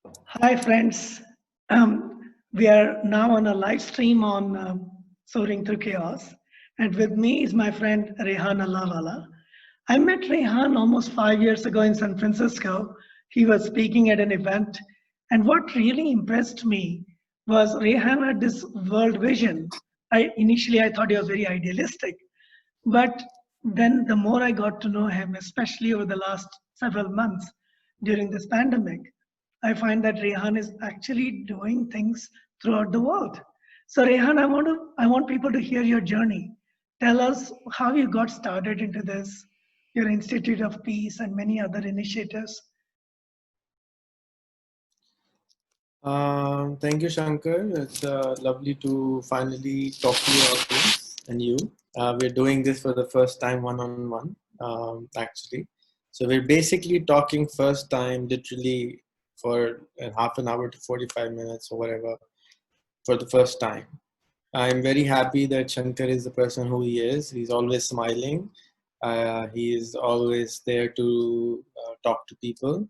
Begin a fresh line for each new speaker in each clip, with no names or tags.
Hi, friends. We are now on a live stream on Soaring Through Chaos. And with me is my friend Rehan Allahwala. I met Rehan almost 5 years ago in San Francisco. He was speaking at an event. And what really impressed me was Rehan had this world vision. Initially, I thought he was very idealistic. But then the more I got to know him, especially over the last several months during this pandemic, I find that Rehan is actually doing things throughout the world. So Rehan, I want people to hear your journey. Tell us how you got started into this, your Institute of Peace and many other initiatives.
Thank you, Shankar. It's lovely to finally talk to you about this and you. We're doing this for the first time one-on-one, actually. So we're basically talking first time, literally for half an hour to 45 minutes or whatever, for the first time. I'm very happy that Shankar is the person who he is. He's always smiling. He is always there to talk to people.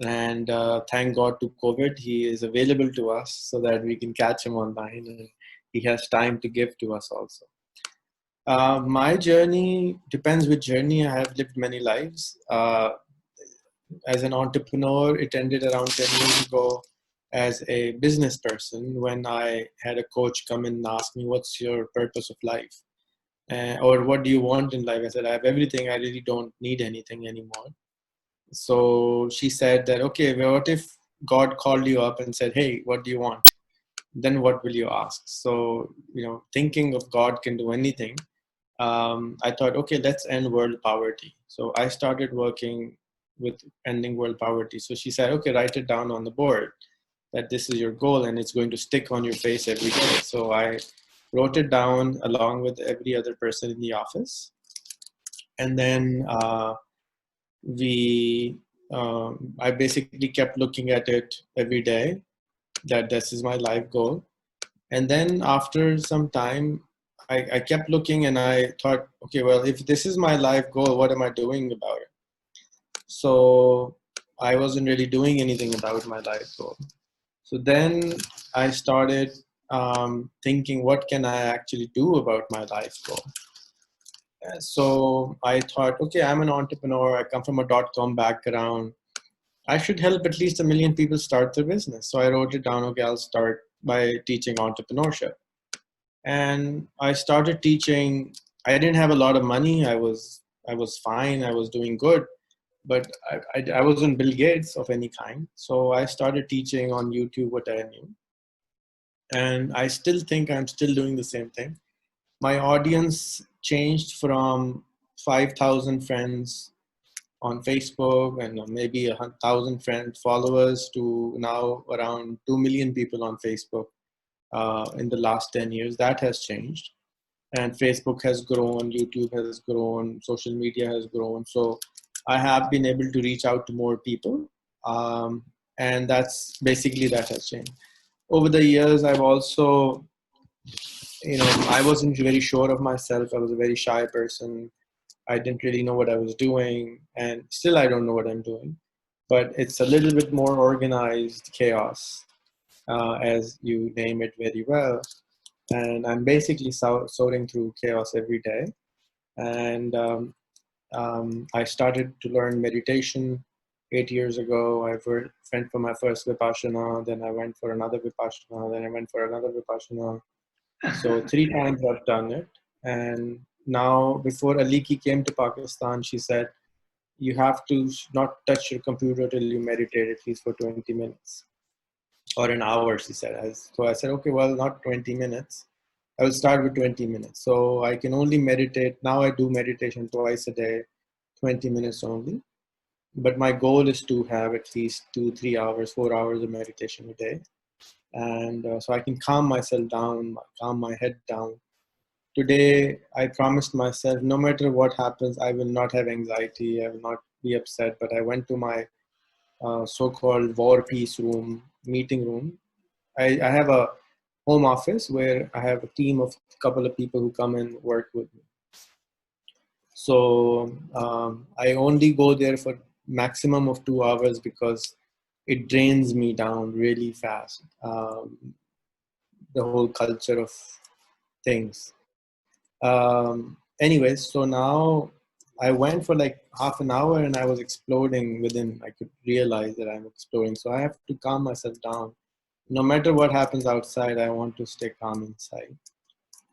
And thank God to COVID, he is available to us so that we can catch him online and he has time to give to us also. My journey depends which journey. I have lived many lives. As an entrepreneur, it ended around 10 years ago as a business person when I had a coach come in and ask me, what's your purpose of life? Or what do you want in life? I said, I have everything. I really don't need anything anymore. So she said that, okay, well, what if God called you up and said, hey, what do you want? Then what will you ask? So, thinking of God can do anything. I thought, okay, let's end world poverty. So I started working with ending world poverty. So she said, okay, write it down on the board that this is your goal and it's going to stick on your face every day. So I wrote it down along with every other person in the office. And then I basically kept looking at it every day that this is my life goal. And then after some time, I kept looking and I thought, okay, well, if this is my life goal, what am I doing about it? So I wasn't really doing anything about my life goal. So then I started thinking, what can I actually do about my life goal? So I thought, okay, I'm an entrepreneur. I come from a .com background. I should help at least 1 million people start their business. So I wrote it down. Okay, I'll start by teaching entrepreneurship. And I started teaching. I didn't have a lot of money. I was fine. I was doing good, but I wasn't Bill Gates of any kind. So I started teaching on YouTube what I knew. And I still think I'm still doing the same thing. My audience changed from 5,000 friends on Facebook and maybe 1,000 friends, followers to now around 2 million people on Facebook in the last 10 years. That has changed. And Facebook has grown, YouTube has grown, social media has grown. So I have been able to reach out to more people. And that's basically that has changed. Over the years, I've also, I wasn't very sure of myself. I was a very shy person. I didn't really know what I was doing, and still I don't know what I'm doing. But it's a little bit more organized chaos, as you name it very well. And I'm basically soaring through chaos every day. And I started to learn meditation 8 years ago. Went for my first Vipassana, then I went for another Vipassana, then I went for another Vipassana. So 3 times I've done it. And now, before Aliki came to Pakistan, she said, you have to not touch your computer till you meditate at least for 20 minutes or an hour, she said. So I said, okay, well, not 20 minutes. I will start with 20 minutes. So I can only meditate. Now I do meditation twice a day, 20 minutes only. But my goal is to have at least 2, 3 hours, 4 hours of meditation a day. And so I can calm myself down, calm my head down. Today, I promised myself, no matter what happens, I will not have anxiety, I will not be upset. But I went to my so-called war peace room, meeting room. I have a home office where I have a team of a couple of people who come and work with me. So I only go there for maximum of 2 hours because it drains me down really fast. The whole culture of things. Anyways, so now I went for like half an hour and I was exploding within, I could realize that I'm exploding. So I have to calm myself down. No matter what happens outside, I want to stay calm inside.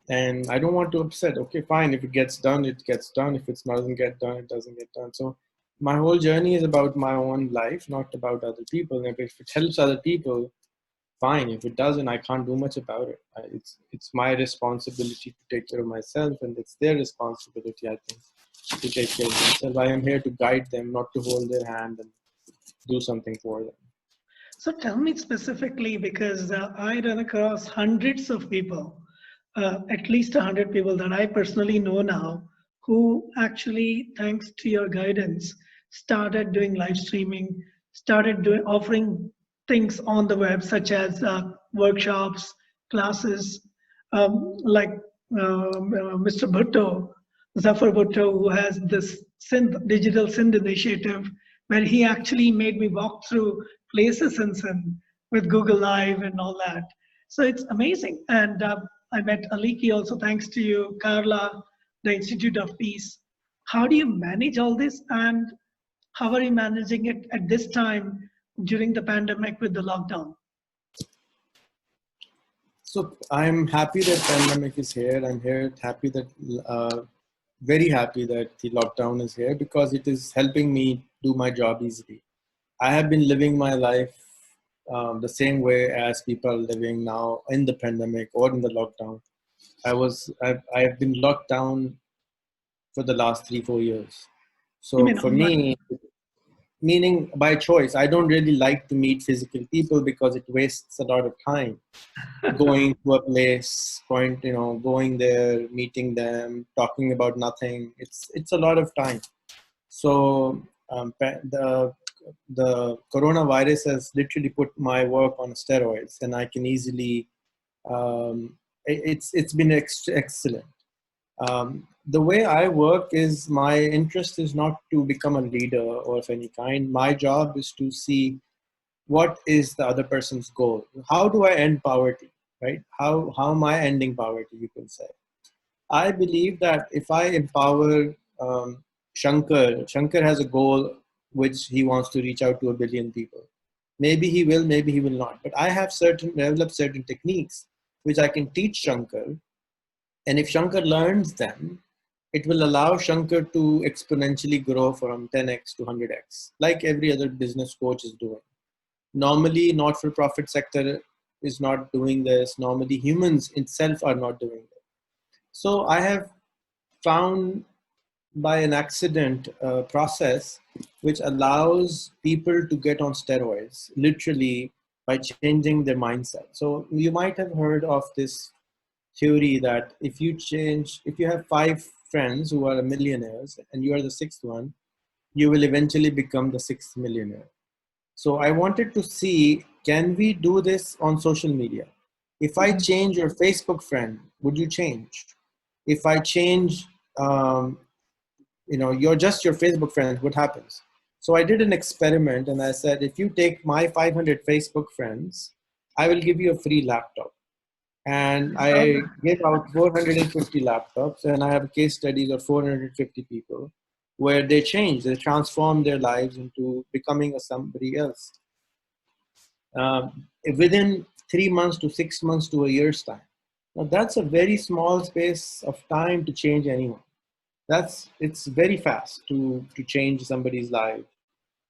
And I don't want to upset. Okay, fine. If it gets done, it gets done. If it doesn't get done, it doesn't get done. So my whole journey is about my own life, not about other people. And if it helps other people, fine. If it doesn't, I can't do much about it. It's my responsibility to take care of myself, and it's their responsibility, I think, to take care of themselves. I am here to guide them, not to hold their hand and do something for them.
So tell me specifically, because I run across hundreds of people, at least 100 people that I personally know now, who actually, thanks to your guidance, started doing live streaming, started doing offering things on the web, such as workshops, classes, like Mr. Bhutto, Zafar Bhutto, who has this digital Sindh initiative, where he actually made me walk through places in Sindh with Google Live and all that. So it's amazing. And I met Aliki also, thanks to you, Carla, the Institute of Peace. How do you manage all this? And how are you managing it at this time during the pandemic with the lockdown?
So I'm happy that pandemic is here. I'm here happy that very happy that the lockdown is here because it is helping me do my job easily. I have been living my life the same way as people are living now in the pandemic or in the lockdown. I've been locked down for the last 3-4 years.
You
So
mean
for
online?
me, meaning by choice, I don't really like to meet physical people because it wastes a lot of time going to a place, going there, meeting them, talking about nothing. It's a lot of time. So the coronavirus has literally put my work on steroids, and I can easily. It's been excellent. The way I work is my interest is not to become a leader or of any kind. My job is to see what is the other person's goal. How do I end poverty? Right? How am I ending poverty? You can say. I believe that if I empower Shankar has a goal which he wants to reach out to 1 billion people. Maybe he will, maybe he will not. But I have developed certain techniques which I can teach Shankar, and if Shankar learns them, it will allow Shankar to exponentially grow from 10x to 100x, like every other business coach is doing. Normally, not-for-profit sector is not doing this. Normally, humans itself are not doing this. So I have found by an accident process which allows people to get on steroids, literally by changing their mindset. So you might have heard of this theory that if you have 5 friends who are millionaires and you are the sixth one, you will eventually become the sixth millionaire. So I wanted to see, can we do this on social media? If I change your Facebook friend, would you change? If I change, you're just your Facebook friends, what happens? So I did an experiment and I said, if you take my 500 Facebook friends, I will give you a free laptop. And I gave out 450 laptops, and I have case studies of 450 people where they transform their lives into becoming somebody else within 3 months to 6 months to a year's time. Now that's a very small space of time to change anyone. It's very fast to change somebody's life,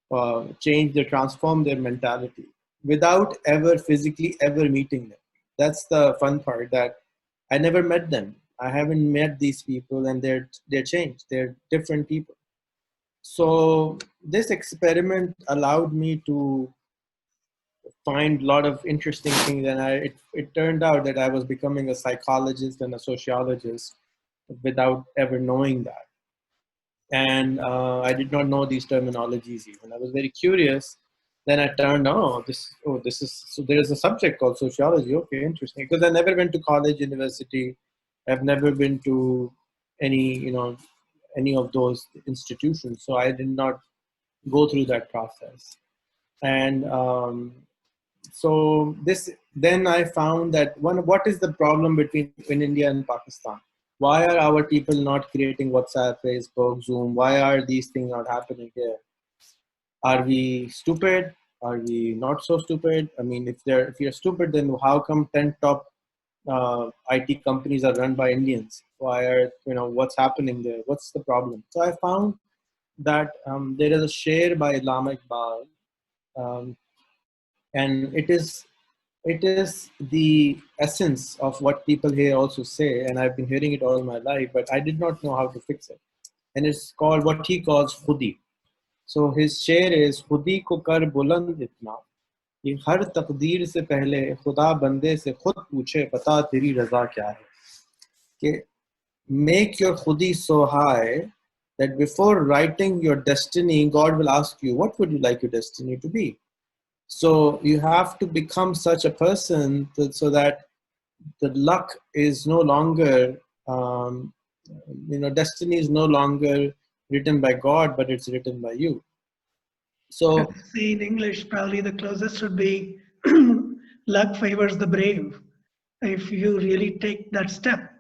transform their mentality without ever physically ever meeting them. That's the fun part, that I never met them. I haven't met these people, and they're changed. They're different people. So this experiment allowed me to find a lot of interesting things, and it turned out that I was becoming a psychologist and a sociologist without ever knowing that. And I did not know these terminologies even. I was very curious. Then I turned, this is, so there is a subject called sociology. Okay, interesting. Because I never went to college, university. I've never been to any of those institutions. So I did not go through that process. And so then I found that what is the problem between in India and Pakistan? Why are our people not creating WhatsApp, Facebook, Zoom? Why are these things not happening here? Are we stupid? Are we not so stupid? I mean, if you're stupid, then how come 10 top IT companies are run by Indians? Why are, what's happening there? What's the problem? So I found that there is a share by Lama Iqbal, um, and it is the essence of what people here also say, and I've been hearing it all my life, but I did not know how to fix it. And it's called what he calls khudi. So his share is खुदी को कर बुलंद इतना कि हर तकदीर से पहले खुदा बंदे से खुद पूछे बता तेरी रजा क्या है कि make your khudi so high that before writing your destiny, God will ask you, what would you like your destiny to be? So you have to become such a person so that the luck is no longer, destiny is no longer written by God, but it's written by you. So,
See, in English, probably the closest would be luck favors the brave. If you really take that step,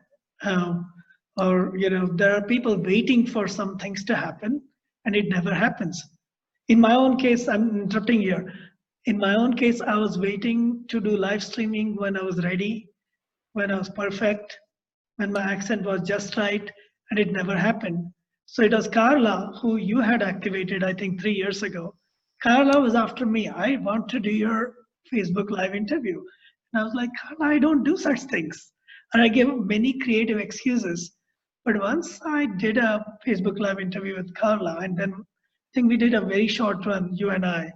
or there are people waiting for some things to happen, and it never happens. In my own case, I'm interrupting here. In my own case, I was waiting to do live streaming when I was ready, when I was perfect, when my accent was just right, and it never happened. So it was Carla who you had activated, I think, 3 years ago. Carla was after me. I want to do your Facebook Live interview. And I was like, Carla, I don't do such things. And I gave many creative excuses. But once I did a Facebook Live interview with Carla, and then I think we did a very short one, you and I,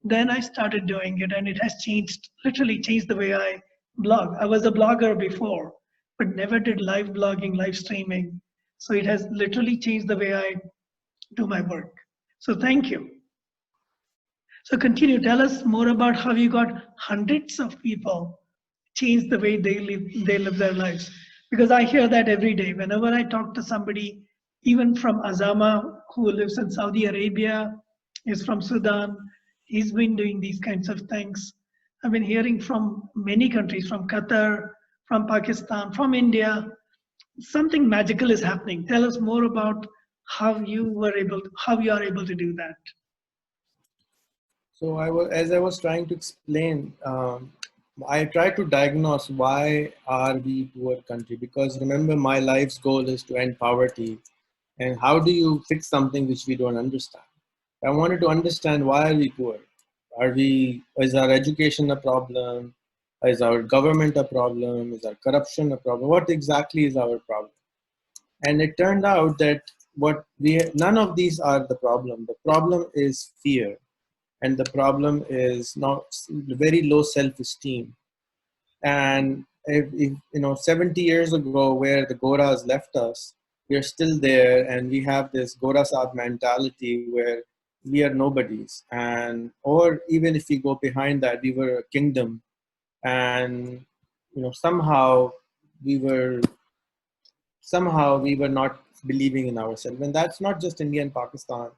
then I started doing it, and it has changed, literally changed the way I blog. I was a blogger before, but never did live blogging, live streaming. So it has literally changed the way I do my work. So thank you. So continue, tell us more about how you got hundreds of people change the way they live their lives. Because I hear that every day. Whenever I talk to somebody, even from Azama, who lives in Saudi Arabia, is from Sudan, he's been doing these kinds of things. I've been hearing from many countries, from Qatar, from Pakistan, from India. Something magical is happening. Tell us more about how you are able to do that.
so as I was trying to explain, I try to diagnose why are we poor country, because remember my life's goal is to end poverty, and how do you fix something which we don't understand? I wanted to understand why are we poor? Is our education a problem? Is our government a problem? Is our corruption a problem? What exactly is our problem? And it turned out that none of these are the problem. The problem is fear, and the problem is not very low self-esteem. And if 70 years ago, where the Goras left us, we are still there, and we have this Gora Saab mentality where we are nobodies, and or even if we go behind that, we were a kingdom, and we were somehow we were not believing in ourselves. And that's not just India and Pakistan,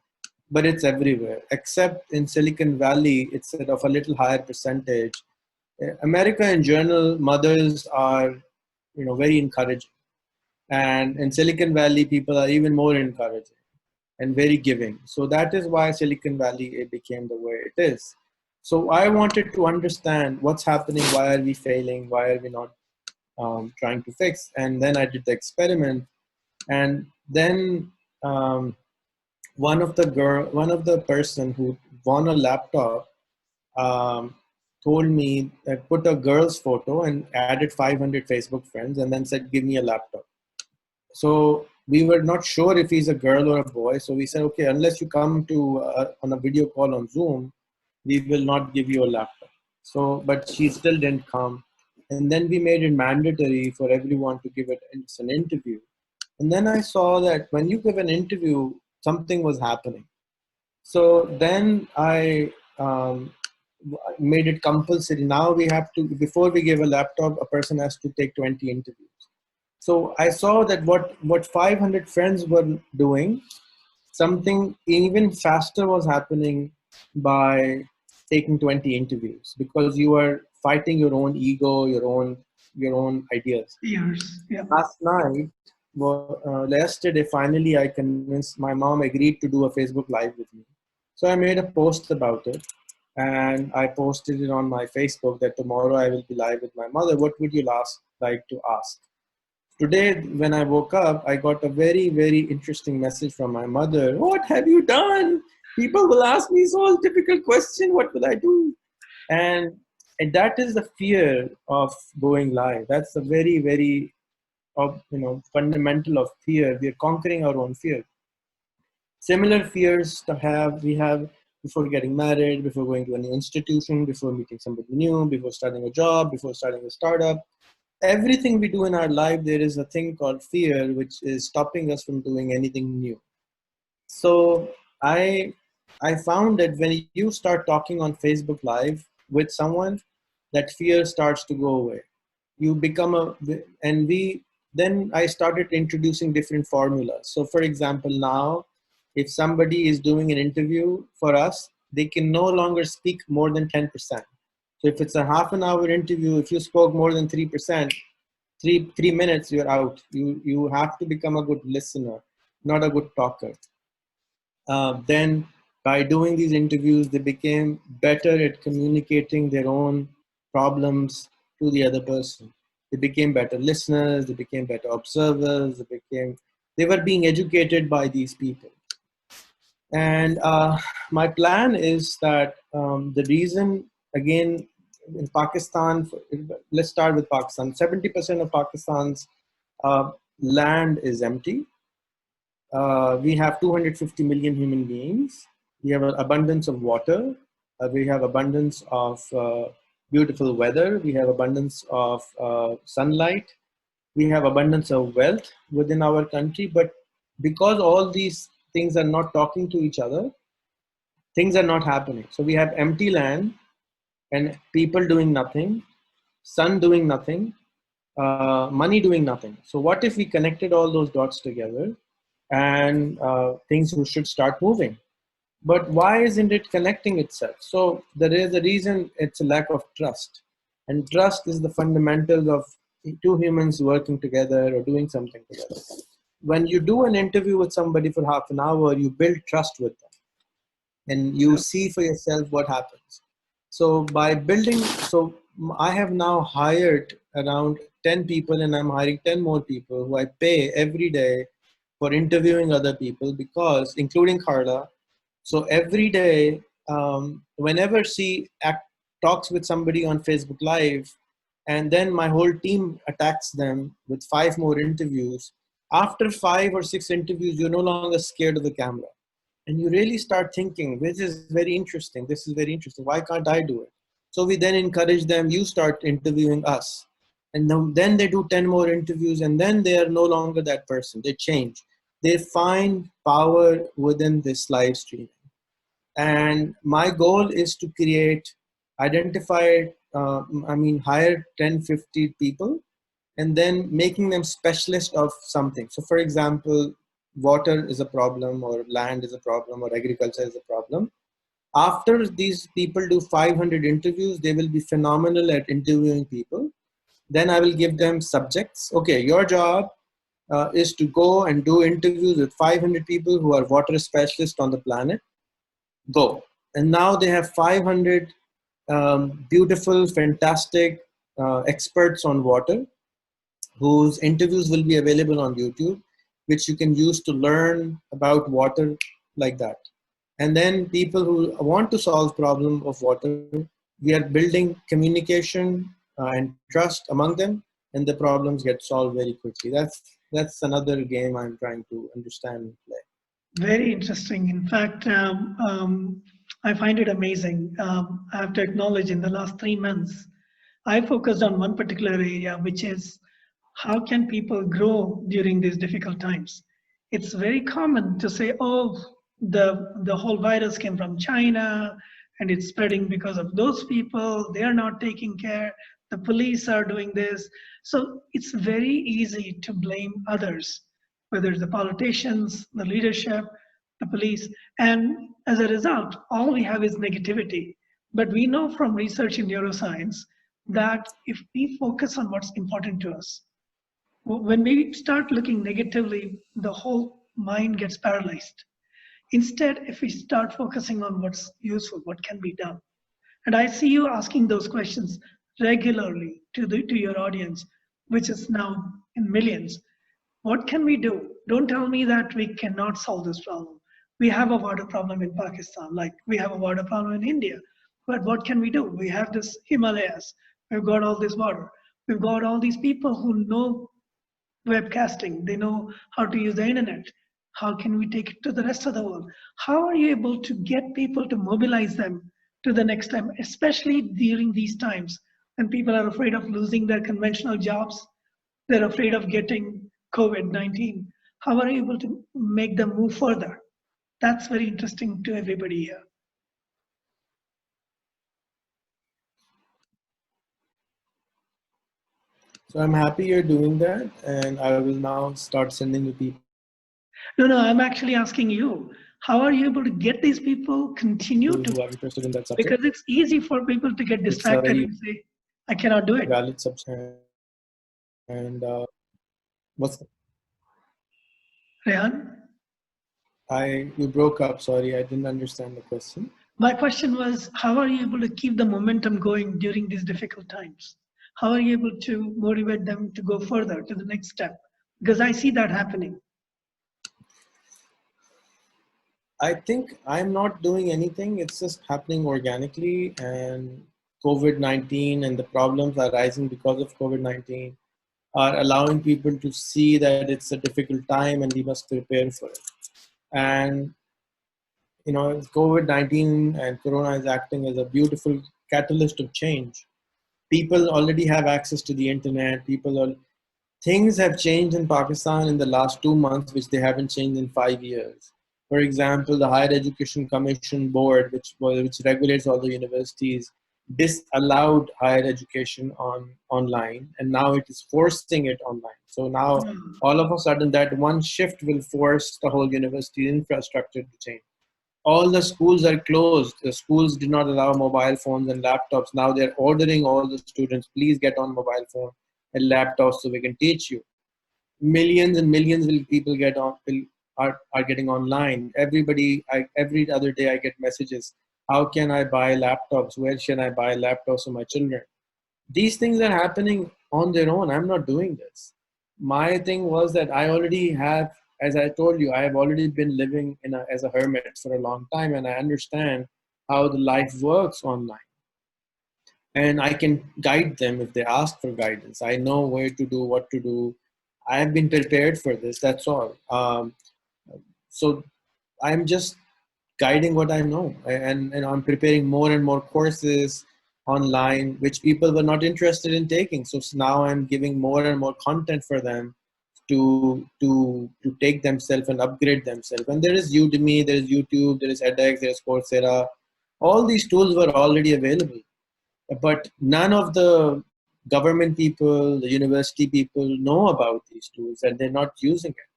but it's everywhere, except in Silicon Valley, it's at of a little higher percentage. America in general, mothers are, very encouraging. And in Silicon Valley, people are even more encouraging and very giving. So that is why Silicon Valley it became the way it is. So I wanted to understand what's happening, why are we failing, why are we not trying to fix. And then I did the experiment, and then one of the person who won a laptop um, told me that put a girl's photo and added 500 Facebook friends, and then said, "Give me a laptop." So we were not sure if he's a girl or a boy. So we said, "Okay, unless you come to on a video call on Zoom, we will not give you a laptop." So, but she still didn't come. And then we made it mandatory for everyone to give it's an interview. And then I saw that when you give an interview, something was happening. So then I made it compulsory. Now we have to, before we give a laptop, a person has to take 20 interviews. So I saw that what 500 friends were doing, something even faster was happening by taking 20 interviews because you are fighting your own ego, your own ideas.
Years. Yeah.
Last night, well, yesterday, finally, I convinced my mom agreed to do a Facebook Live with me. So I made a post about it, and I posted it on my Facebook that tomorrow I will be live with my mother. What would you like to ask? Today, when I woke up, I got a very, very interesting message from my mother. What have you done? People will ask me so difficult question. What will I do? And, and that is the fear of going live. That's a very, very fundamental of fear. We are conquering our own fear. Similar fears we have before getting married, before going to a new institution, before meeting somebody new, before starting a job, before starting a startup. Everything we do in our life, there is a thing called fear, which is stopping us from doing anything new. So I found that when you start talking on Facebook Live with someone, that fear starts to go away. You become and then I started introducing different formulas. So for example, now if somebody is doing an interview for us, they can no longer speak more than 10%. So if it's a half an hour interview, if you spoke more than 3%, three minutes, you're out. You have to become a good listener, not a good talker. Then by doing these interviews, they became better at communicating their own problems to the other person. They became better listeners, they became better observers, they were being educated by these people. And my plan is that the reason, again, in Pakistan, let's start with Pakistan. 70% of Pakistan's land is empty. We have 250 million human beings. We have an abundance of water. We have abundance of beautiful weather. We have abundance of sunlight. We have abundance of wealth within our country. But because all these things are not talking to each other, things are not happening. So we have empty land and people doing nothing, sun doing nothing, money doing nothing. So what if we connected all those dots together and things should start moving? But why isn't it connecting itself? So there is a reason. It's a lack of trust. And trust is the fundamentals of two humans working together or doing something together. When you do an interview with somebody for half an hour, you build trust with them and you see for yourself what happens. So by building, so I have now hired around 10 people and I'm hiring 10 more people who I pay every day for interviewing other people, because including Carla. So every day, whenever she talks with somebody on Facebook Live, and then my whole team attacks them with 5 more interviews. After 5 or 6 interviews, you're no longer scared of the camera. And you really start thinking, this is very interesting. This is very interesting. Why can't I do it? So we then encourage them, you start interviewing us. And then they do 10 more interviews, and then they are no longer that person. They change. They find power within this live stream. And my goal is to hire 10, 50 people and then making them specialists of something. So for example, water is a problem, or land is a problem, or agriculture is a problem. After these people do 500 interviews, they will be phenomenal at interviewing people. Then I will give them subjects. Okay, your job is to go and do interviews with 500 people who are water specialists on the planet. Go. And now they have 500 beautiful, fantastic experts on water whose interviews will be available on YouTube, which you can use to learn about water like that. And then people who want to solve problem of water, we are building communication and trust among them, and the problems get solved very quickly. That's another game I'm trying to understand and play.
Very interesting. In fact, I find it amazing. I have to acknowledge in the last 3 months, I focused on one particular area, which is how can people grow during these difficult times? It's very common to say, oh, the whole virus came from China and it's spreading because of those people. They're not taking care. The police are doing this. So it's very easy to blame others, whether it's the politicians, the leadership, the police. And as a result, all we have is negativity. But we know from research in neuroscience that if we focus on what's important to us, when we start looking negatively, the whole mind gets paralyzed. Instead, if we start focusing on what's useful, what can be done, and I see you asking those questions regularly to your audience, which is now in millions. What can we do? Don't tell me that we cannot solve this problem. We have a water problem in Pakistan, like we have a water problem in India. But what can we do? We have this Himalayas. We've got all this water. We've got all these people who know webcasting. They know how to use the internet. How can we take it to the rest of the world? How are you able to get people to mobilize them to the next time, especially during these times when people are afraid of losing their conventional jobs? They're afraid of getting COVID-19. How are you able to make them move further? That's very interesting to everybody here.
So I'm happy you're doing that, and I will now start sending you people
No, I'm actually asking you, how are you able to get these people continue to,
who are interested in that subject.
because it's easy for people to get
It's a
distracted
very
and say, I cannot do it.
valid subject. And what's
Rehan,
you broke up? Sorry, I didn't understand the question.
my question was, how are you able to keep the momentum going during these difficult times? How are you able to motivate them to go further to the next step? Because I see that happening.
I think I'm not doing anything. It's just happening organically, and COVID-19 and the problems arising because of COVID-19 are allowing people to see that it's a difficult time and we must prepare for it. And COVID-19 and Corona is acting as a beautiful catalyst of change. People already have access to the internet. Things have changed in Pakistan in the last 2 months, which they haven't changed in 5 years. For example, the Higher Education Commission Board, which regulates all the universities, disallowed higher education online, and now it is forcing it online. So now, all of a sudden, that one shift will force the whole university infrastructure to change. All the schools are closed. The schools did not allow mobile phones and laptops. Now they're ordering all the students, please get on mobile phone and laptops so we can teach you. Millions and millions of people are getting online. Every other day I get messages. How can I buy laptops? Where should I buy laptops for my children? These things are happening on their own. I'm not doing this. My thing was that I already have, as I told you, I have already been living as a hermit for a long time, and I understand how the life works online. And I can guide them if they ask for guidance. I know where to do, what to do. I have been prepared for this. That's all. So I'm just guiding what I know, and I'm preparing more and more courses online, which people were not interested in taking. So now I'm giving more and more content for them to take themselves and upgrade themselves. And there is Udemy, there is YouTube, there is edX, there is Coursera. All these tools were already available, but none of the government people, the university people know about these tools, and they're not using it.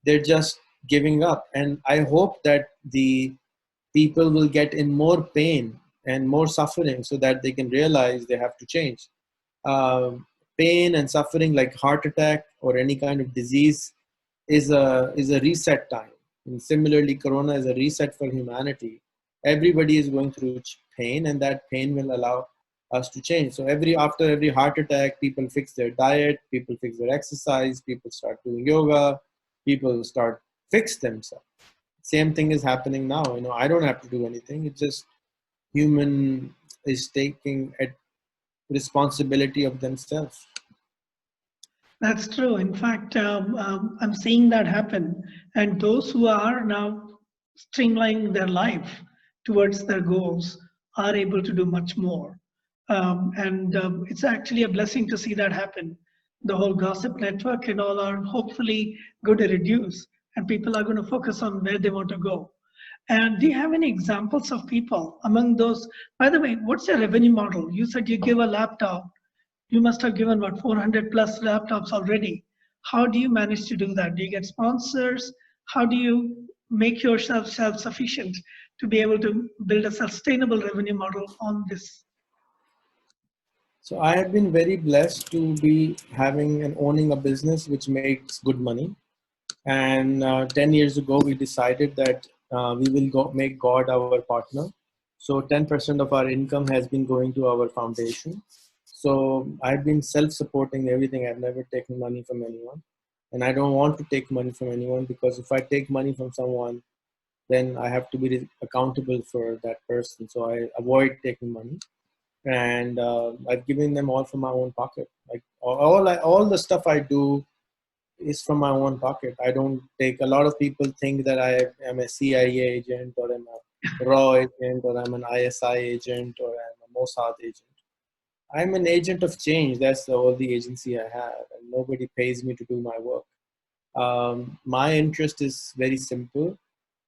They're just giving up. And I hope that the people will get in more pain and more suffering so that they can realize they have to change. Pain and suffering like heart attack or any kind of disease is a reset time. And similarly, Corona is a reset for humanity. Everybody is going through pain, and that pain will allow us to change. So after every heart attack, people fix their diet, people fix their exercise, people start doing yoga, people start fix themselves. Same thing is happening now. I don't have to do anything. It's just human is taking a responsibility of themselves.
That's true. In fact, I'm seeing that happen. And those who are now streamlining their life towards their goals are able to do much more. And it's actually a blessing to see that happen. The whole gossip network and all are hopefully going to reduce, and people are going to focus on where they want to go. And do you have any examples of people among those? By the way, what's your revenue model? You said you give a laptop. You must have given what 400 plus laptops already. How do you manage to do that? Do you get sponsors? How do you make yourself self-sufficient to be able to build a sustainable revenue model on this?
So I have been very blessed to be having and owning a business which makes good money. And 10 years ago, we decided that we will make God our partner. So 10% of our income has been going to our foundation. So I've been self-supporting everything. I've never taken money from anyone. And I don't want to take money from anyone, because if I take money from someone, then I have to be accountable for that person. So I avoid taking money. And I've given them all from my own pocket. Like all the stuff I do is from my own pocket. I don't take. A lot of people think that I am a CIA agent, or I'm a RAW agent, or I'm an ISI agent, or I'm a Mossad agent. I'm an agent of change. That's the only agency I have, and nobody pays me to do my work. My interest is very simple: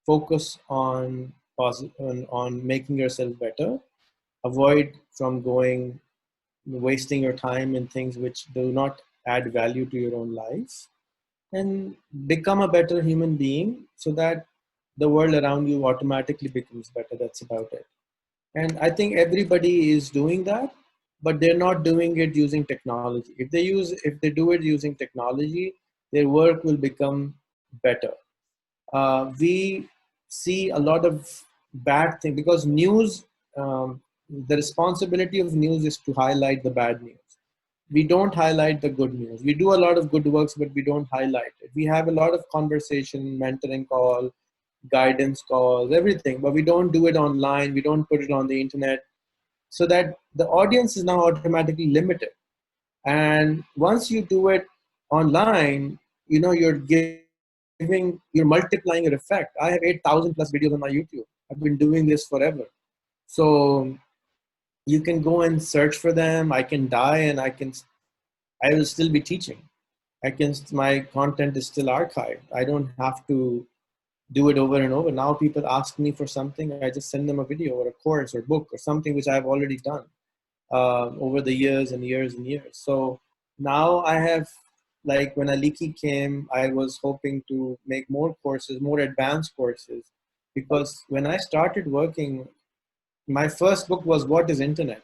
focus on making yourself better. Avoid from wasting your time in things which do not add value to your own life, and become a better human being so that the world around you automatically becomes better. That's about it. And I think everybody is doing that, but they're not doing it using technology. If they do it using technology, their work will become better. We see a lot of bad things because news, the responsibility of news is to highlight the bad news. We don't highlight the good news. We do a lot of good works, but we don't highlight it. We have a lot of conversation, mentoring call, guidance calls, everything, but we don't do it online. We don't put it on the internet, so that the audience is now automatically limited. And once you do it online, you're multiplying your effect. I have 8,000 plus videos on my YouTube. I've been doing this forever. So you can go and search for them. I can die and I will still be teaching. My content is still archived. I don't have to do it over and over. Now people ask me for something, I just send them a video or a course or book or something which I've already done over the years and years and years. So now I have, like when Aliki came, I was hoping to make more courses, more advanced courses, because when I started working, my first book was What is Internet?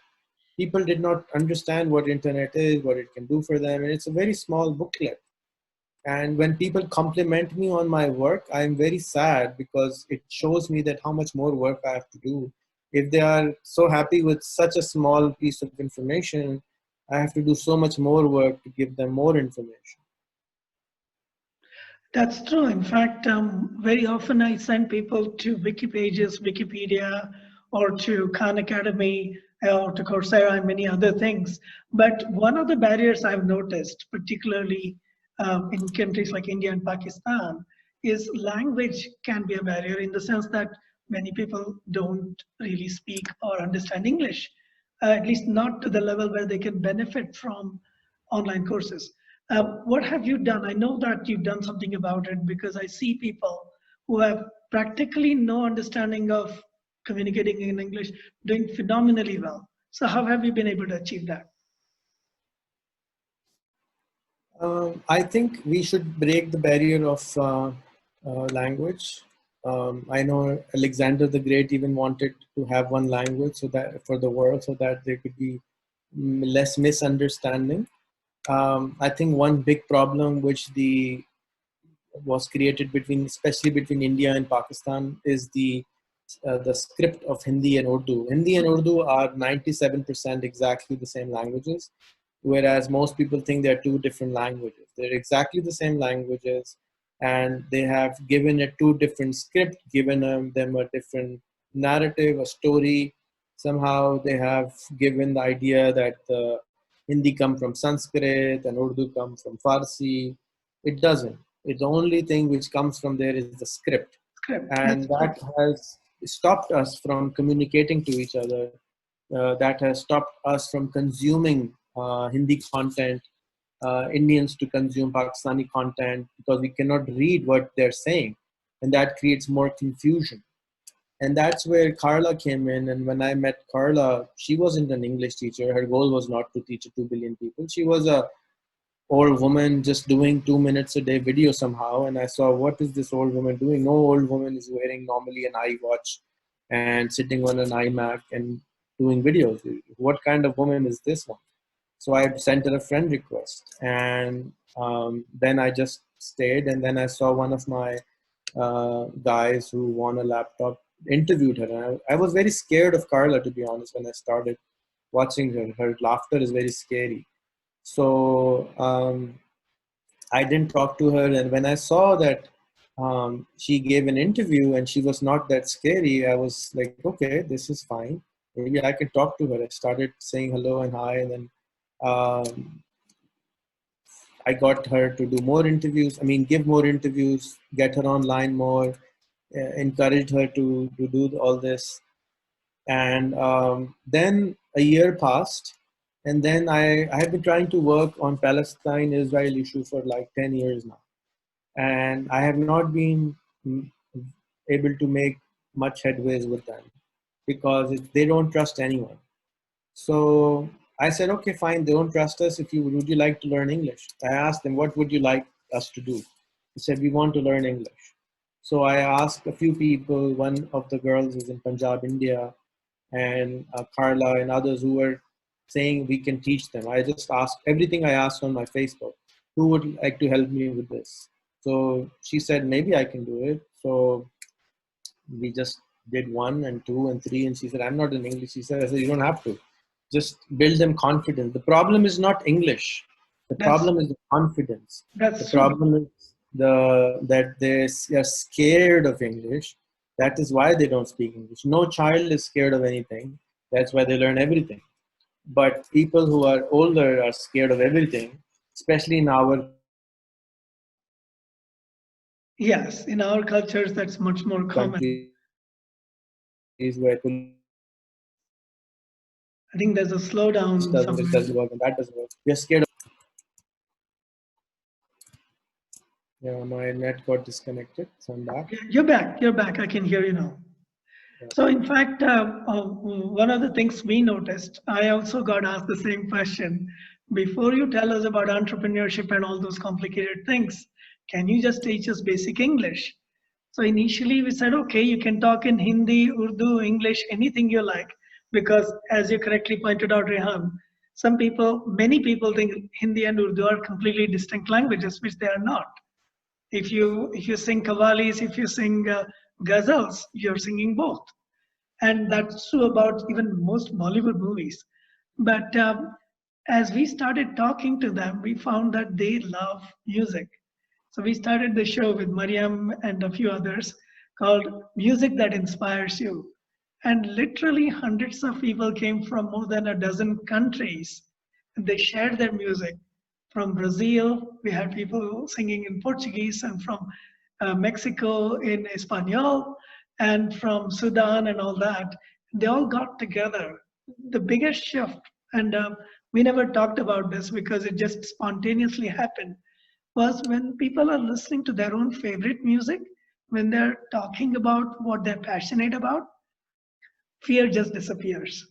People did not understand what internet is, what it can do for them. And it's a very small booklet. And when people compliment me on my work, I'm very sad, because it shows me that how much more work I have to do. If they are so happy with such a small piece of information, I have to do so much more work to give them more information.
That's true. In fact, very often I send people to wiki pages, Wikipedia, or to Khan Academy, or to Coursera, and many other things. But one of the barriers I've noticed, particularly in countries like India and Pakistan, is language can be a barrier, in the sense that many people don't really speak or understand English, at least not to the level where they can benefit from online courses. What have you done? I know that you've done something about it, because I see people who have practically no understanding of communicating in English doing phenomenally well. So how have you been able to achieve that?
I think we should break the barrier of language. I know Alexander the Great even wanted to have one language so that for the world, so that there could be less misunderstanding. I think one big problem which was created especially between India and Pakistan, is the script of Hindi and Urdu. Hindi and Urdu are 97% exactly the same languages, whereas most people think they're two different languages. They're exactly the same languages, and they have given it two different scripts, given them a different narrative, a story. Somehow they have given the idea that Hindi come from Sanskrit and Urdu come from Farsi. It doesn't. The only thing which comes from there is the script.
Script.
And that has stopped us from communicating to each other. That has stopped us from consuming Hindi content, Indians to consume Pakistani content, because we cannot read what they're saying. And that creates more confusion. And that's where Carla came in. And when I met Carla, she wasn't an English teacher. Her goal was not to teach 2 billion people. She was a old woman just doing 2 minutes a day video somehow. And I saw, what is this old woman doing? No old woman is wearing normally an iWatch and sitting on an iMac and doing videos. What kind of woman is this one? So I sent her a friend request, and then I just stayed. And then I saw one of my guys who won a laptop, interviewed her. And I was very scared of Carla, to be honest, when I started watching her. Her laughter is very scary. So I didn't talk to her. And when I saw that she gave an interview and she was not that scary, I was like, okay, this is fine. Maybe I can talk to her. I started saying hello and hi, and then um, I got her to do more interviews. I mean, give more interviews, get her online more, encouraged her to do all this. And then a year passed. And then I have been trying to work on Palestine-Israel issue for like 10 years now. And I have not been able to make much headways with them because they don't trust anyone. So I said, okay, fine. They don't trust us. Would you like to learn English? I asked them, what would you like us to do? They said, we want to learn English. So I asked a few people. One of the girls is in Punjab, India, and Carla and others who were saying we can teach them. I just asked everything I asked on my Facebook. Who would like to help me with this? So she said, maybe I can do it. So we just did 1 and 2 and 3. And she said, I'm not in English. She said, I said, you don't have to. Just build them confidence. The problem is not English. The problem is the confidence. The problem is that they're scared of English. That is why they don't speak English. No child is scared of anything. That's why they learn everything. But people who are older are scared of everything, especially in our
Yes, in our cultures, that's much more common.
countries where
I think there's a slowdown
it
somewhere.
doesn't work and that doesn't work. We're scared of. Yeah, my net got disconnected, so I'm back.
You're back. You're back. I can hear you now.
Yeah.
So, in fact, one of the things we noticed, I also got asked the same question. Before you tell us about entrepreneurship and all those complicated things, can you just teach us basic English? So initially we said, okay, you can talk in Hindi, Urdu, English, anything you like, because as you correctly pointed out, Rehan, many people think Hindi and Urdu are completely distinct languages, which they are not. If you sing qawwalis, if you sing ghazals, you're singing both, and that's true about even most Bollywood movies. But as we started talking to them, we found that they love music. So we started the show with Mariam and a few others called Music That Inspires You. And literally hundreds of people came from more than a dozen countries. And they shared their music. From Brazil, we had people singing in Portuguese, and from Mexico in Espanol, and from Sudan and all that. They all got together. The biggest shift, and we never talked about this because it just spontaneously happened, was when people are listening to their own favorite music, when they're talking about what they're passionate about, fear just disappears.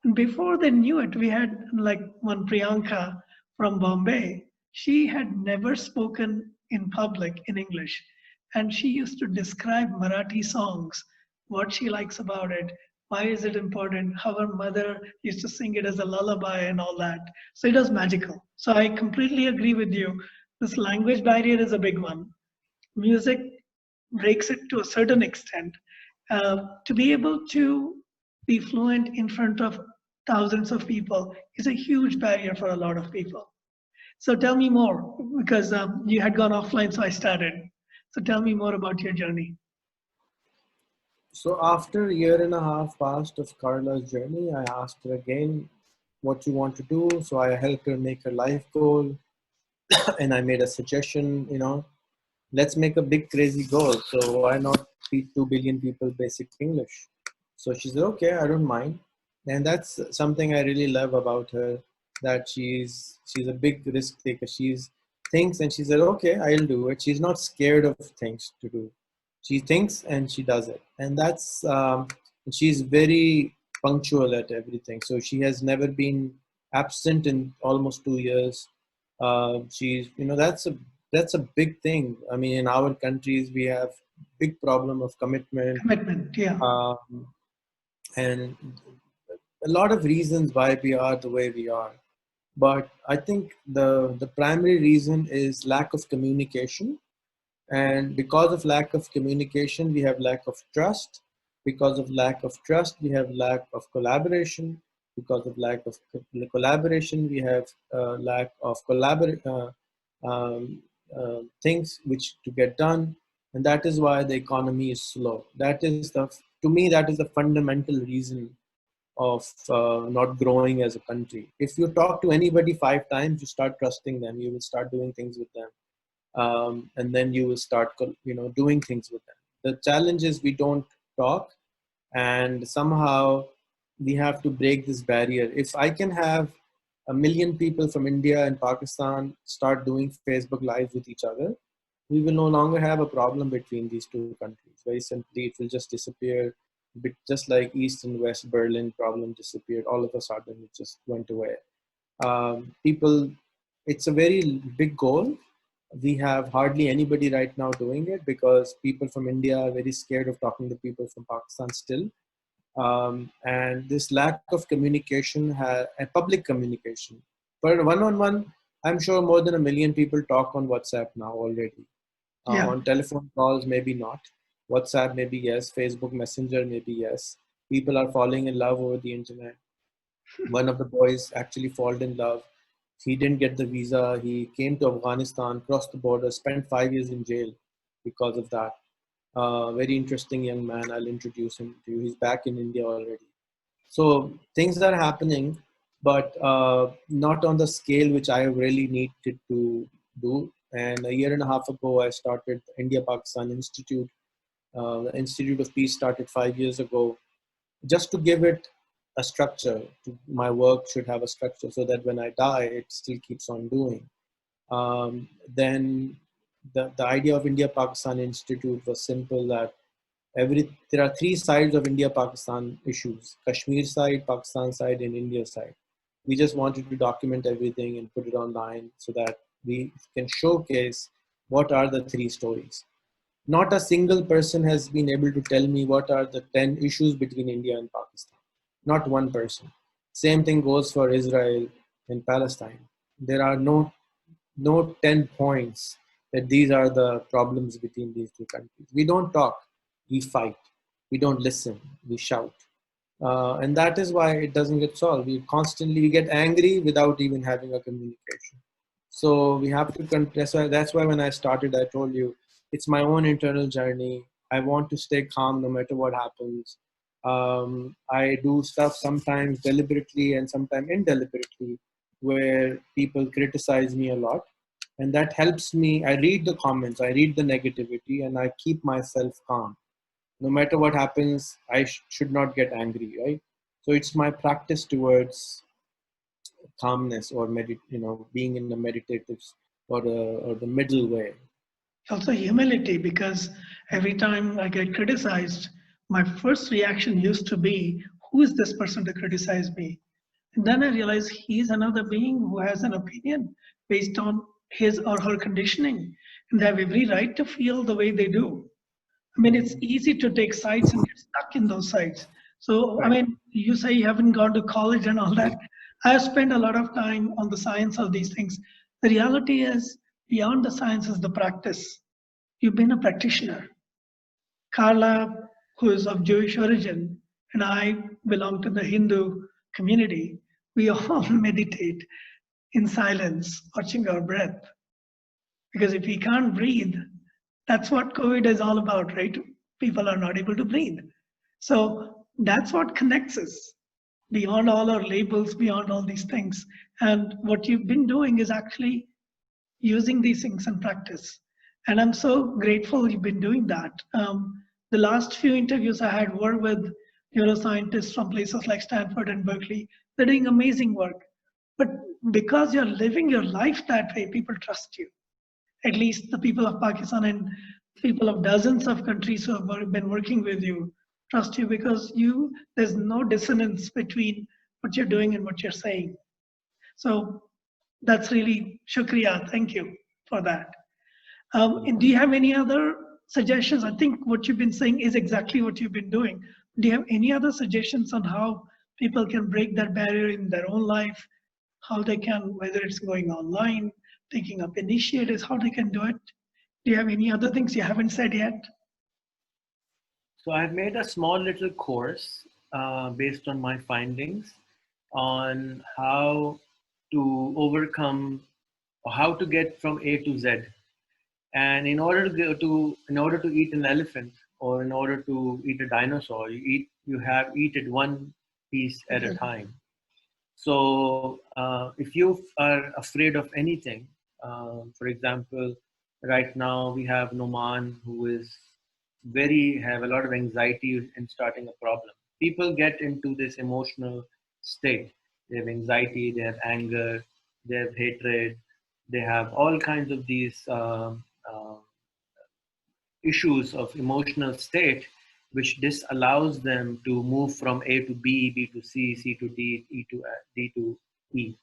And before they knew it, we had like one Priyanka from Bombay. She had never spoken in public in English. And she used to describe Marathi songs, what she likes about it, why is it important, how her mother used to sing it as a lullaby and all that. So it was magical. So I completely agree with you. This language barrier is a big one. Music breaks it to a certain extent. To be able to be fluent in front of thousands of people is a huge barrier for a lot of people. So tell me more, because you had gone offline, so I started. So tell me more about your journey.
So after a year and a half passed of Carla's journey, I asked her again what you want to do. So I helped her make her life goal, and I made a suggestion. Let's make a big crazy goal. So why not teach 2 billion people basic English? So she said, okay, I don't mind. And that's something I really love about her, that she's a big risk taker. She's thinks and she said, okay, I'll do it. She's not scared of things to do. She thinks and she does it. And she's very punctual at everything. So she has never been absent in almost 2 years. She's, that's a that's a big thing. I mean, in our countries, we have big problem of commitment,
Commitment, yeah.
um, and a lot of reasons why we are the way we are. But I think the primary reason is lack of communication. And because of lack of communication, we have lack of trust. Because of lack of trust, we have lack of collaboration. Because of lack of collaboration, we have lack of things which to get done. And that is why the economy is slow. That is to me, that is the fundamental reason of not growing as a country. If you talk to anybody 5 times, you start trusting them. You will start doing things with them, and then you will start, doing things with them. The challenge is we don't talk, and somehow we have to break this barrier. If I can have 1 million people from India and Pakistan start doing Facebook Live with each other, we will no longer have a problem between these two countries. Very simply, it will just disappear, just like East and West Berlin problem disappeared. All of a sudden, it just went away. People, it's a very big goal. We have hardly anybody right now doing it because people from India are very scared of talking to people from Pakistan still. And this lack of communication, and public communication. But one-on-one, I'm sure more than 1 million people talk on WhatsApp now already.
Yeah.
On telephone calls, maybe not. WhatsApp, maybe yes. Facebook Messenger, maybe yes. People are falling in love over the internet. One of the boys actually fell in love. He didn't get the visa. He came to Afghanistan, crossed the border, spent 5 years in jail because of that. Very interesting young man. I'll introduce him to you. He's back in India already. So things are happening, but not on the scale which I really needed to do. And a year and a half ago, I started India-Pakistan Institute. The Institute of Peace started 5 years ago, just to give it a structure. My work should have a structure so that when I die, it still keeps on doing. Then the idea of India-Pakistan Institute was simple, that there are 3 sides of India-Pakistan issues: Kashmir side, Pakistan side, and India side. We just wanted to document everything and put it online so that we can showcase what are the 3 stories. Not a single person has been able to tell me what are the 10 issues between India and Pakistan. Not one person. Same thing goes for Israel and Palestine. There are no 10 points that these are the problems between these two countries. We don't talk, we fight. We don't listen, we shout. And that is why it doesn't get solved. We get angry without even having a communication. So we have to, that's why when I started, I told you, it's my own internal journey. I want to stay calm no matter what happens. I do stuff sometimes deliberately and sometimes indeliberately, where people criticize me a lot. And that helps me. I read the comments, I read the negativity, and I keep myself calm. No matter what happens, I should not get angry, right? So it's my practice towards calmness, or being in a meditative, or the middle way.
Also humility, because every time I get criticized, my first reaction used to be, who is this person to criticize me? And then I realize he's another being who has an opinion based on his or her conditioning, and they have every right to feel the way they do. I mean, it's easy to take sides and get stuck in those sides. So, I
Right.
mean, you say you haven't gone to college and all that. I have spent a lot of time on the science of these things. The reality is, beyond the science is the practice. You've been a practitioner. Carla, who is of Jewish origin, and I belong to the Hindu community. We all meditate in silence, watching our breath. Because if we can't breathe, that's what COVID is all about, right? People are not able to breathe. So that's what connects us beyond all our labels, beyond all these things. And what you've been doing is actually using these things in practice. And I'm so grateful you've been doing that. The last few interviews I had were with neuroscientists from places like Stanford and Berkeley. They're doing amazing work. But because you're living your life that way, people trust you. At least the people of Pakistan and people of dozens of countries who have been working with you trust you, because there's no dissonance between what you're doing and what you're saying. So that's really shukriya. Thank you for that. And do you have any other suggestions? I think what you've been saying is exactly what you've been doing. Do you have any other suggestions on how people can break that barrier in their own life? How they can, whether it's going online, taking up initiatives, how they can do it? Do you have any other things you haven't said yet?
So I've made a small little course based on my findings on how to overcome or how to get from A to Z. And in order to eat an elephant or in order to eat a dinosaur, eat it one piece at a time. So if you are afraid of anything, for example, right now we have Noman who is have a lot of anxiety in starting a problem. People get into this emotional state. They have anxiety, they have anger, they have hatred, they have all kinds of these issues of emotional state, which disallows them to move from A to B, B to C, C to D, D to E.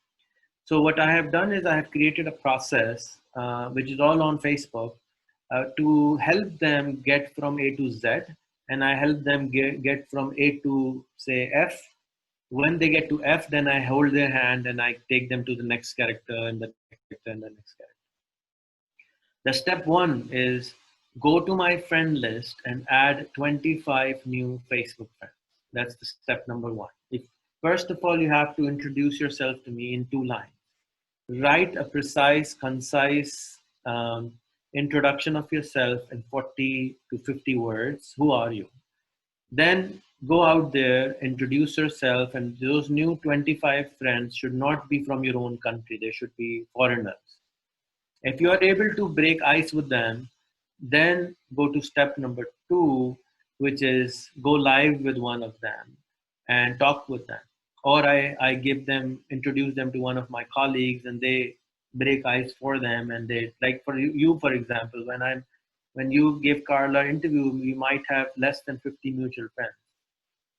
So what I have done is I have created a process, which is all on Facebook, to help them get from A to Z, and I help them get from A to, say, F. When they get to F, then I hold their hand and I take them to the next character and the next character and the next character. The step one is go to my friend list and add 25 new Facebook friends. That's the step number one. First of all, you have to introduce yourself to me in 2 lines. Write a precise, concise introduction of yourself in 40 to 50 words. Who are you? Then go out there, introduce yourself, and those new 25 friends should not be from your own country. They should be foreigners. If you are able to break ice with them, then go to step number 2, which is go live with one of them and talk with them. Or I introduce them to one of my colleagues and they break ice for them. And they, like for you, for example, when you give Carla an interview, we might have less than 50 mutual friends.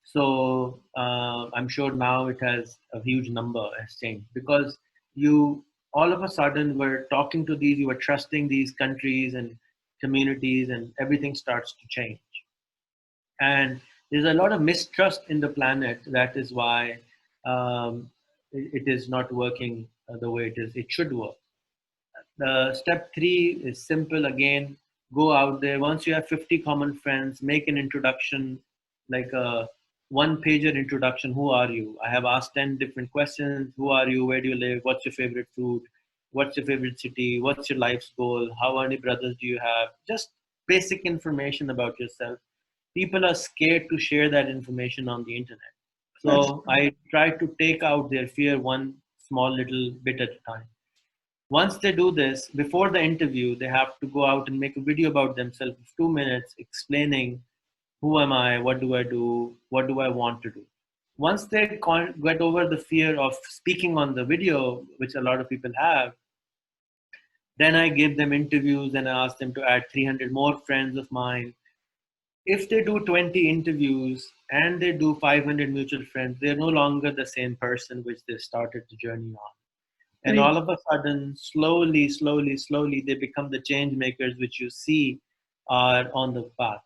So I'm sure now it has a huge number has changed because you all of a sudden were talking to these, you were trusting these countries and communities, and everything starts to change. And there's a lot of mistrust in the planet. That is why it is not working the way it should work. Step 3 is simple again. Go out there. Once you have 50 common friends, make an introduction, like a 1-pager introduction. Who are you? I have asked 10 different questions. Who are you? Where do you live? What's your favorite food? What's your favorite city? What's your life's goal? How many brothers do you have? Just basic information about yourself. People are scared to share that information on the internet. So I try to take out their fear one small little bit at a time. Once they do this, before the interview, they have to go out and make a video about themselves of 2 minutes explaining who am I, what do I do, what do I want to do. Once they get over the fear of speaking on the video, which a lot of people have, then I give them interviews and I ask them to add 300 more friends of mine. If they do 20 interviews and they do 500 mutual friends, they're no longer the same person which they started the journey on. And all of a sudden, slowly, they become the change makers which you see are on the path.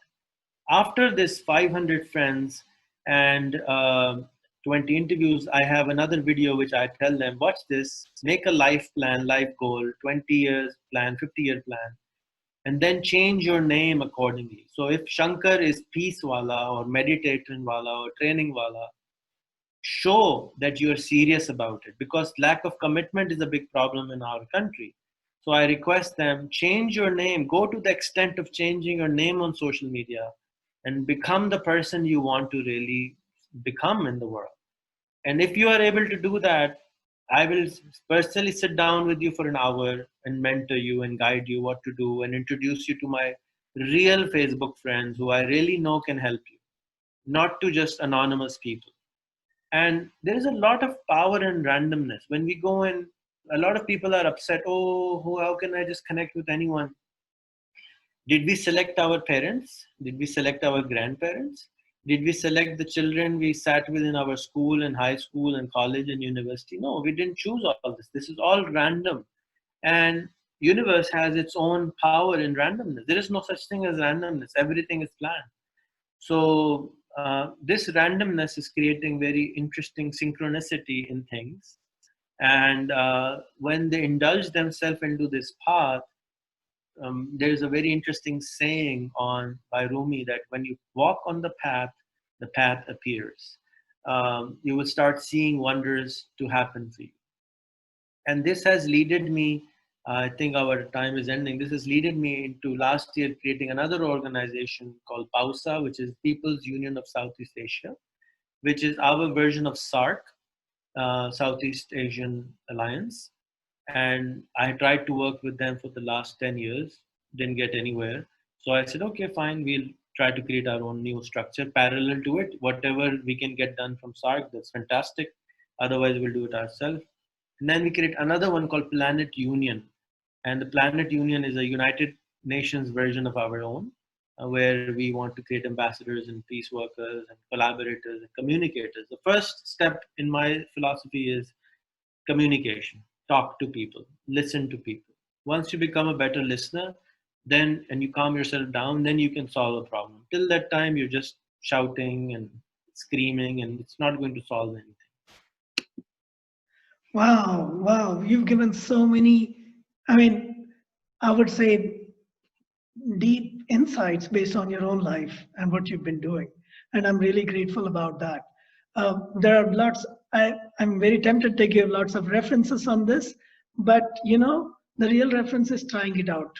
After this 500 friends and 20 interviews, I have another video which I tell them, watch this, make a life plan, life goal, 20 years plan, 50-year plan, and then change your name accordingly. So if Shankar is peace wala or meditation wala or training wala, show that you are serious about it, because lack of commitment is a big problem in our country. So I request them, change your name, go to the extent of changing your name on social media and become the person you want to really become in the world. And if you are able to do that, I will personally sit down with you for an hour and mentor you and guide you what to do and introduce you to my real Facebook friends who I really know can help you, not to just anonymous people. And there is a lot of power in randomness. When we go in, a lot of people are upset. Oh, how can I just connect with anyone? Did we select our parents? Did we select our grandparents? Did we select the children we sat with in our school and high school and college and university? No, we didn't choose all this. This is all random. And universe has its own power in randomness. There is no such thing as randomness. Everything is planned. So this randomness is creating very interesting synchronicity in things. And when they indulge themselves into this path, there is a very interesting saying by Rumi that when you walk on the path appears. You will start seeing wonders to happen for you. And this has leaded me, I think our time is ending. This has leaded me into last year creating another organization called PAUSA, which is People's Union of Southeast Asia, which is our version of SAARC, Southeast Asian Alliance. And I tried to work with them for the last 10 years, didn't get anywhere. So I said, okay, fine, we'll try to create our own new structure parallel to it. Whatever we can get done from SAARC, that's fantastic. Otherwise, we'll do it ourselves. And then we create another one called Planet Union. And the Planet Union is a United Nations version of our own, where we want to create ambassadors and peace workers and collaborators and communicators. The first step in my philosophy is communication. Talk to people, listen to people. Once you become a better listener, then and you calm yourself down, then you can solve a problem. Till that time, you're just shouting and screaming, and it's not going to solve anything.
Wow, wow. You've given so many, I mean, I would say deep insights based on your own life and what you've been doing. And I'm really grateful about that. There are lots, I'm very tempted to give lots of references on this, but the real reference is trying it out.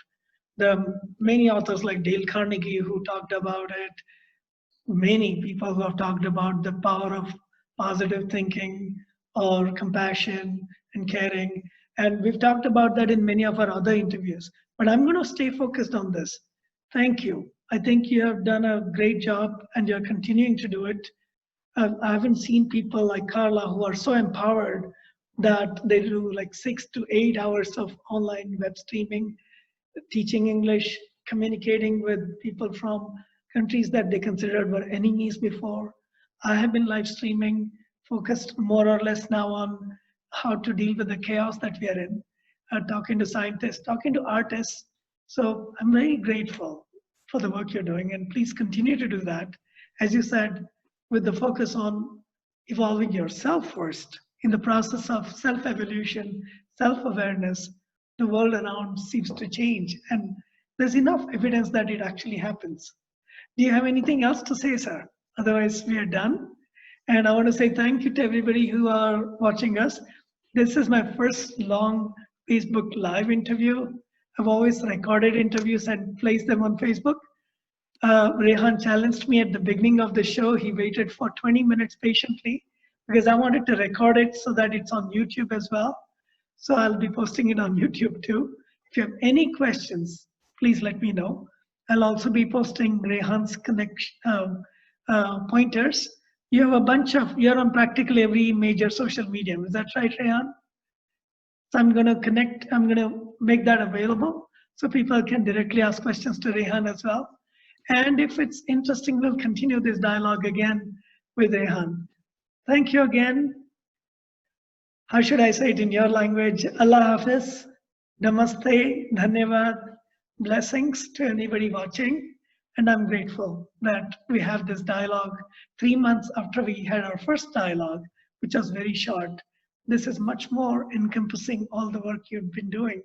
There are many authors like Dale Carnegie who talked about it. Many people who have talked about the power of positive thinking or compassion and caring. And we've talked about that in many of our other interviews. But I'm going to stay focused on this. Thank you. I think you have done a great job and you're continuing to do it. I haven't seen people like Carla who are so empowered that they do like 6 to 8 hours of online web streaming, teaching English, communicating with people from countries that they considered were enemies before. I have been live streaming, focused more or less now on how to deal with the chaos that we are in, talking to scientists, talking to artists. So I'm very grateful for the work you're doing, and please continue to do that. As you said, with the focus on evolving yourself first. In the process of self-evolution, self-awareness, the world around seems to change, and there's enough evidence that it actually happens. Do you have anything else to say, sir? Otherwise, we are done. And I want to say thank you to everybody who are watching us. This is my first long Facebook Live interview. I've always recorded interviews and placed them on Facebook. Rehan challenged me at the beginning of the show. He waited for 20 minutes patiently because I wanted to record it so that it's on YouTube as well. So I'll be posting it on YouTube too. If you have any questions, please let me know. I'll also be posting Rehan's pointers. You have a bunch of, you're on practically every major social medium. Is that right, Rehan? So I'm going to make that available so people can directly ask questions to Rehan as well. And if it's interesting, we'll continue this dialogue again with Rehan. Thank you again. How should I say it in your language? Allah Hafiz, Namaste, Dhanyavad, blessings to anybody watching. And I'm grateful that we have this dialogue 3 months after we had our first dialogue, which was very short. This is much more encompassing all the work you've been doing.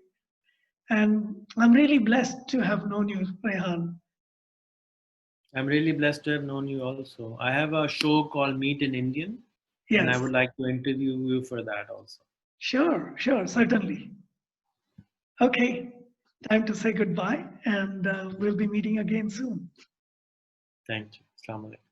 And I'm really blessed to have known you, Rehan.
I'm really blessed to have known you also. I have a show called Meet in Indian. Yes. And I would like to interview you for that also.
Sure, certainly. Okay, time to say goodbye, and we'll be meeting again soon.
Thank you. Assalamu alaikum.